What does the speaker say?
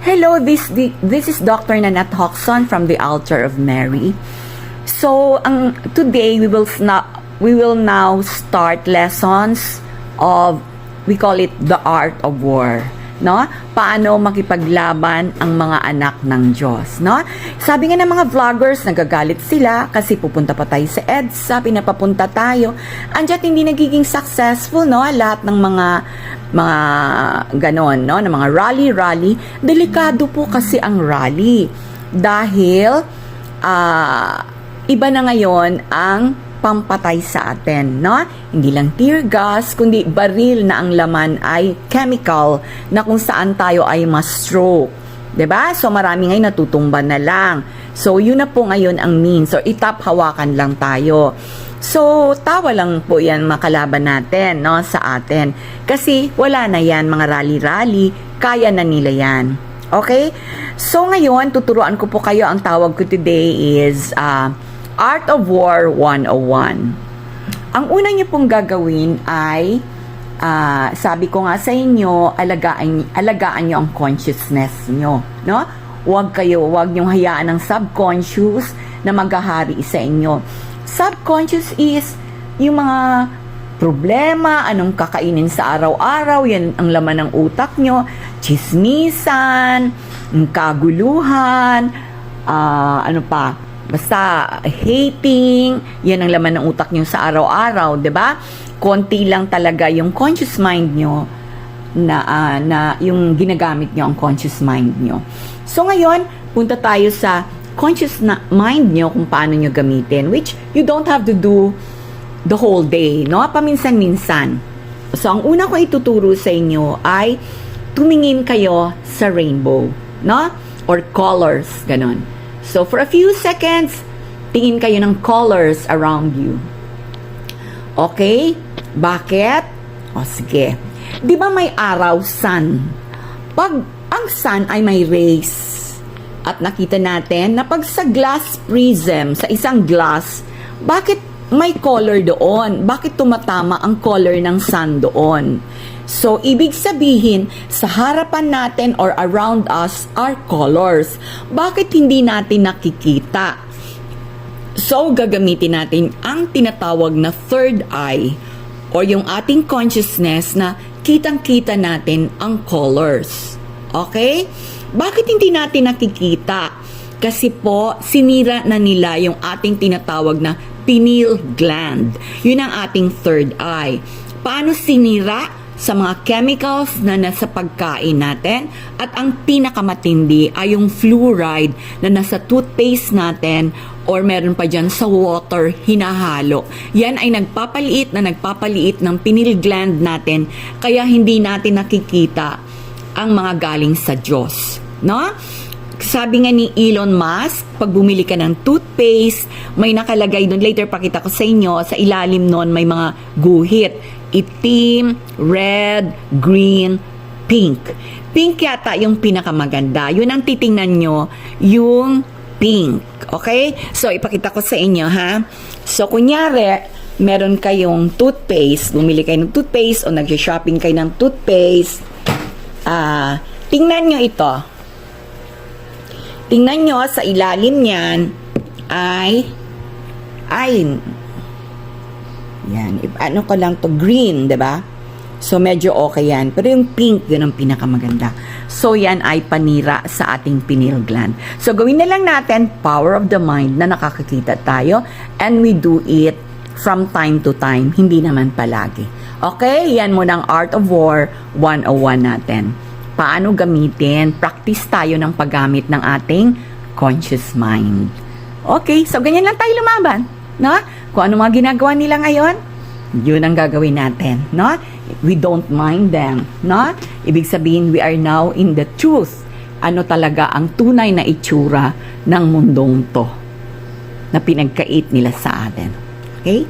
Hello, this is Dr. Nanette Hoxon from the Altar of Mary. So, today we will now start lessons of, we call it the art of war, no? Paano makipaglaban ang mga anak ng Diyos, no? Sabi nga ng mga vloggers, nagagalit sila kasi pupunta pa tayo sa EDSA, pinapapunta tayo. Andiyan hindi nagiging successful, no? Lahat ng mga ganon, no? Ng mga rally. Delikado po kasi ang rally. Dahil, iba na ngayon ang pampatay sa atin, no? Hindi lang tear gas, kundi baril na ang laman ay chemical na kung saan tayo ay ma-stroke. 'Di ba? So marami ngayon natutumba na lang. So yun na po ngayon ang means. So itap hawakan lang tayo. So tawa lang po 'yan makalaban natin, no, sa atin. Kasi wala na 'yan mga rally, kaya na nila 'yan. Okay? So ngayon tuturuan ko po kayo, ang tawag ko today is Art of War 101. Ang una niyo pong gagawin ay, sabi ko nga sa inyo, alagaan niyo ang consciousness niyo, no? Huwag niyong hayaan ang subconscious na maghahari sa inyo. Subconscious is yung mga problema, anong kakainin sa araw-araw, yan ang laman ng utak niyo, chismisan, kaguluhan, ano pa, basta hating, yan ang laman ng utak nyo sa araw-araw, 'di ba? Konti lang talaga yung conscious mind nyo na yung ginagamit nyo ang conscious mind nyo. So ngayon, punta tayo sa conscious mind nyo kung paano nyo gamitin, which you don't have to do the whole day, no? Paminsan-minsan. So ang una ko ituturo sa inyo ay tumingin kayo sa rainbow, no? Or colors, ganon. So, for a few seconds, tingin kayo ng colors around you. Okay? Bakit? O, sige. Di ba may araw, sun? Pag ang sun ay may rays, at nakita natin na pag sa glass prism, sa isang glass, bakit may color doon? Bakit tumatama ang color ng sun doon? So, ibig sabihin, sa harapan natin or around us are colors. Bakit hindi natin nakikita? So, gagamitin natin ang tinatawag na third eye or yung ating consciousness na kitang-kita natin ang colors. Okay? Bakit hindi natin nakikita? Kasi po, sinira na nila yung ating tinatawag na pineal gland. Yun ang ating third eye. Paano sinira? Sa mga chemicals na nasa pagkain natin, at ang pinakamatindi ay yung fluoride na nasa toothpaste natin or meron pa dyan sa water hinahalo. Yan ay nagpapaliit ng pineal gland natin, kaya hindi natin nakikita ang mga galing sa Diyos, no? Sabi nga ni Elon Musk, pag bumili ka ng toothpaste, may nakalagay doon, later pakita ko sa inyo, sa ilalim noon may mga guhit. Itim, red, green, pink. Pink yata yung pinakamaganda. Yun ang titingnan nyo, yung pink. Okay? So, ipakita ko sa inyo, ha? So, kunyari, meron kayong toothpaste, bumili kayo ng toothpaste o nag-shopping kayo ng toothpaste. Tingnan nyo ito. Tingnan nyo, sa ilalim niyan ay yan, ano ko lang to, green, 'di ba? So medyo okay yan. Pero yung pink, yun ang pinakamaganda. So yan ay panira sa ating pineal gland. So gawin na lang natin power of the mind na nakakakita tayo, and we do it from time to time, hindi naman palagi. Okay, yan muna ang Art of War 101 natin. Paano gamitin? Practice tayo ng paggamit ng ating conscious mind. Okay, so ganyan lang tayo lumaban, no? Kung ano mga ginagawa nila ngayon, yun ang gagawin natin, no? We don't mind them, no? Ibig sabihin, we are now in the truth. Ano talaga ang tunay na itsura ng mundong to na pinagkait nila sa atin. Okay?